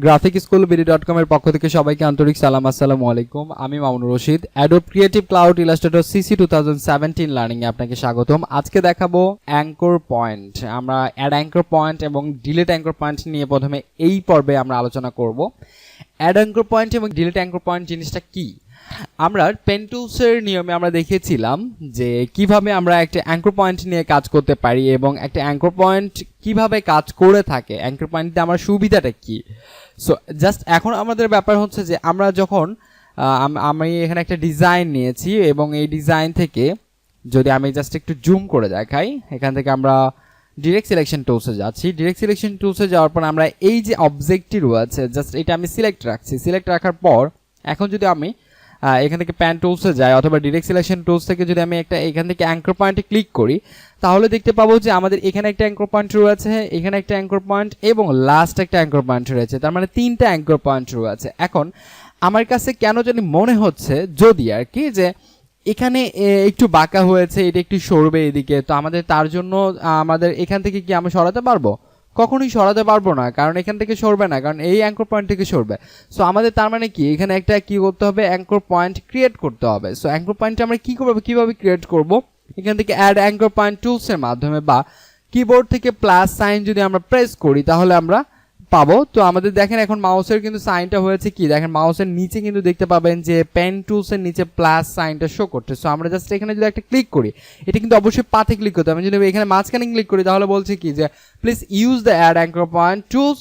graphicschoolbd.com এর পক্ষ থেকে সবাইকে আন্তরিক সালাম। আসসালামু আলাইকুম। আমি Mamunur Rashid. Adobe creative cloud illustrator CC 2017 learning এ আপনাকে স্বাগতম। আজকে দেখাবো অ্যাঙ্কর পয়েন্ট। আমরা অ্যাড অ্যাঙ্কর পয়েন্ট এবং ডিলিট অ্যাঙ্কর পয়েন্ট নিয়ে প্রথমে এই পর্বে আমরা আলোচনা করব। অ্যাড অ্যাঙ্কর পয়েন্ট এবং ডিলিট অ্যাঙ্কর পয়েন্ট জিনিসটা কি? আমরা পেন টুলসের নিয়মে আমরা দেখেছিলাম যে কিভাবে আমরা একটা অ্যাঙ্কর পয়েন্ট নিয়ে কাজ করতে পারি এবং একটা অ্যাঙ্কর পয়েন্ট কিভাবে কাজ করে থাকে, অ্যাঙ্কর পয়েন্টে আমার সুবিধাটা কি। সো জাস্ট এখন আমাদের ব্যাপার হচ্ছে যে আমরা যখন আমি এখানে একটা ডিজাইন নিয়েছি এবং এই ডিজাইন থেকে যদি আমি জাস্ট একটু জুম করে দেখাই, এখান থেকে আমরা ডিরেক্ট সিলেকশন টুলসে যাচ্ছি। ডিরেক্ট সিলেকশন টুলসে যাওয়ার পর আমরা এই যে অবজেক্টটি রয়েছে জাস্ট এটা আমি সিলেক্ট রাখছি। সিলেক্ট রাখার পর এখন যদি আমি এখান থেকে প্যান টুলসে যাই অথবা ডিরেক্ট সিলেকশন টুলস থেকে যদি আমি একটা এখান থেকে অ্যাঙ্কর পয়েন্টে ক্লিক করি, তাহলে দেখতে পাবো যে আমাদের এখানে একটা অ্যাঙ্কর পয়েন্ট রয়েছে, এখানে একটা অ্যাঙ্কর পয়েন্ট এবং লাস্ট একটা অ্যাঙ্কর পয়েন্ট রয়েছে। তার মানে তিনটা অ্যাঙ্কর পয়েন্ট রয়েছে। এখন আমার কাছে কেন জানি মনে হচ্ছে যদি আর কি যে এখানে একটু বাঁকা হয়েছে, এটা একটু সরবে এদিকে, তো আমাদের তার জন্য আমাদের এখান থেকে কি আমরা সরাতে পারবো? কখনোই সরাতে পারবো না, কারণ এখান থেকে সরবে না, কারণ এই অ্যাঙ্কর পয়েন্ট থেকে সরবে। সো আমাদের তার মানে কি এখানে একটা কি করতে হবে, অ্যাঙ্কর পয়েন্ট ক্রিয়েট করতে হবে। সো অ্যাঙ্কর পয়েন্ট আমরা কিভাবে ক্রিয়েট করব? এখান থেকে অ্যাড অ্যাঙ্কর পয়েন্ট টুলসের মাধ্যমে বা কিবোর্ড থেকে প্লাস সাইন যদি আমরা প্রেস করি তাহলে আমরা পাবো। তো আমাদের দেখেন এখন মাউসের কিন্তু সাইনটা হয়েছে কি, দেখেন মাউসের নিচে কিন্তু দেখতে পাবেন যে পেন টুলসের নিচে প্লাস সাইনটা শো করছে। সো আমরা জাস্ট এখানে যদি একটা ক্লিক করি, এটা কিন্তু অবশ্যই পাথে ক্লিক করতে হবে। যদি এখানে মাঝখানে ক্লিক করি তাহলে বলছে কি যে please use the add anchor point tools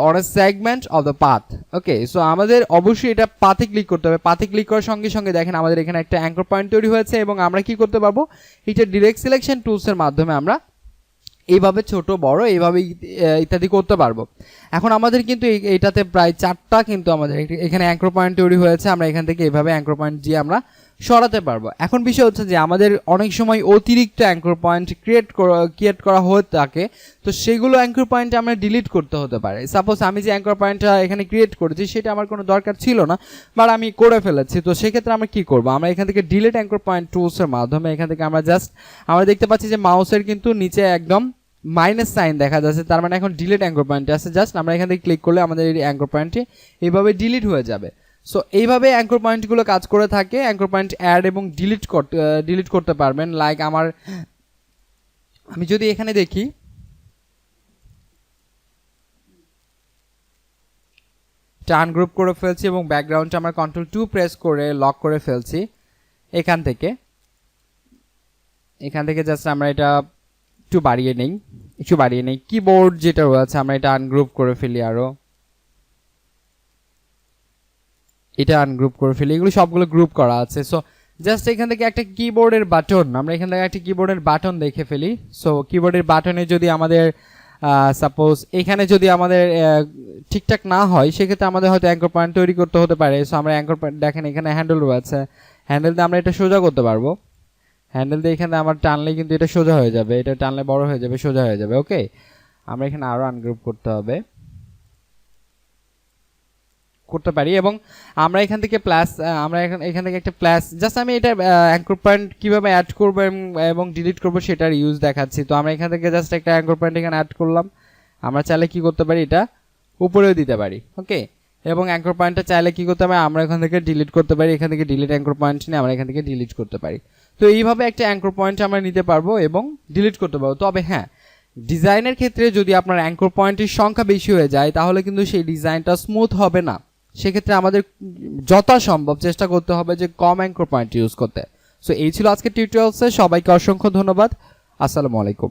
on a segment of the path. Okay, so আমাদের অবশ্যই এটা পাথে ক্লিক করতে হবে। পাথে ক্লিক করার সঙ্গে সঙ্গে দেখেন আমাদের এখানে একটা অ্যাঙ্কর পয়েন্ট তৈরি হয়েছে এবং আমরা কি করতে পারবো, এটা ডিরেক্ট সিলেকশন টুলসের মাধ্যমে আমরা এইভাবে ছোট বড় এইভাবে ইত্যাদি করতে পারবো। এখন আমাদের কিন্তু এইটাতে প্রায় 4টা কিন্তু আমাদের এখানে অ্যাঙ্কর পয়েন্ট তৈরি হয়েছে। আমরা এখান থেকে এইভাবে অ্যাঙ্কর পয়েন্ট দিয়ে আমরা সরাতে পারবো। এখন বিষয় হচ্ছে যে আমাদের অনেক সময় অতিরিক্ত অ্যাঙ্কর পয়েন্ট ক্রিয়েট করা হয়ে থাকে, তো সেগুলো অ্যাঙ্কর পয়েন্ট আমরা ডিলিট করতে হতে পারে। সাপোজ আমি যে অ্যাঙ্কর পয়েন্টটা এখানে ক্রিয়েট করেছি সেটা আমার কোনো দরকার ছিল না, বাট আমি করে ফেলেছি। তো সেক্ষেত্রে আমরা কি করবো, আমরা এখান থেকে ডিলিট অ্যাঙ্কর পয়েন্ট টুলসের মাধ্যমে এখান থেকে আমরা দেখতে পাচ্ছি যে মাউসের কিন্তু নিচে একদম মাইনাস সাইন দেখা যাচ্ছে, তার মানে এখন ডিলিট অ্যাঙ্কর পয়েন্ট আছে। জাস্ট আমরা এখান থেকে ক্লিক করলে আমাদের এই অ্যাঙ্কর পয়েন্টটি এইভাবে ডিলিট হয়ে যাবে। সো এইভাবে অ্যাঙ্কর পয়েন্টগুলো কাজ করে থাকে। অ্যাঙ্কর পয়েন্ট অ্যাড এবং ডিলিট করতে পারবেন। লাইক আমি যদি এখানে দেখি, আনগ্রুপ করে ফেলছি এবং ব্যাকগ্রাউন্ডটা আমরা Ctrl+2 প্রেস করে লক করে ফেলছি। এখান থেকে জাস্ট আমরা এটা একটু বাড়িয়ে নেই কিবোর্ড যেটা রয়েছে আমরা এটা আনগ্রুপ করে ফেলি, এটা আনগ্রুপ করে ফেলি। এগুলো সবগুলো গ্রুপ করা আছে। সো জাস্ট এখান থেকে একটা কিবোর্ডের বাটন, আমরা এখান থেকে একটা কিবোর্ডের বাটন দেখে ফেলি। সো কিবোর্ডের বাটনে যদি আমাদের সাপোজ এখানে যদি আমাদের ঠিকঠাক না হয়, সেক্ষেত্রে আমাদের হয়তো অ্যাঙ্কর পয়েন্ট তৈরি করতে হতে পারে। সো আমরা অ্যাঙ্কর পয়েন্ট দেখেন এখানে হ্যান্ডেল রয়েছে, হ্যান্ডেল দিয়ে আমরা এটা সোজা করতে পারবো। হ্যান্ডেল দিয়ে এখানে আমার টানলে কিন্তু এটা সোজা হয়ে যাবে, এটা টানলে বড় হয়ে যাবে, সোজা হয়ে যাবে। ওকে, আমরা এখানে আরো আনগ্রুপ করতে পারি এবং আমরা এখান থেকে এখান থেকে একটা প্লাস, জাস্ট আমি এটা অ্যাঙ্কর পয়েন্ট কিভাবে অ্যাড করব এবং ডিলিট করব সেটার ইউজ দেখাচ্ছি। তো আমরা এখান থেকে জাস্ট একটা অ্যাঙ্কর পয়েন্ট এখানে অ্যাড করলাম। আমরা চাইলে কি করতে পারি, এটা উপরেও দিতে পারি। ওকে, এবং অ্যাঙ্কর পয়েন্টটা চাইলে কি করতে পারি, আমরা এখান থেকে ডিলিট করতে পারি। এখান থেকে ডিলিট অ্যাঙ্কর পয়েন্ট নিয়ে আমরা এখান থেকে ডিলিট করতে পারি। তো এইভাবে একটা অ্যাঙ্কর পয়েন্ট আমরা নিতে পারবো এবং ডিলিট করতে পারবো। তবে হ্যাঁ, ডিজাইনের ক্ষেত্রে যদি আপনার অ্যাঙ্কর পয়েন্টের সংখ্যা বেশি হয়ে যায় তাহলে কিন্তু সেই ডিজাইনটা স্মুথ হবে না। সেক্ষেত্রে আমাদের যথাসম্ভব চেষ্টা করতে হবে যে কম অ্যাঙ্কর পয়েন্ট ইউজ করতে। সো এই ছিল আজকের টিউটোরিয়ালসে। সবাইকে অসংখ্য ধন্যবাদ। আসসালামু আলাইকুম।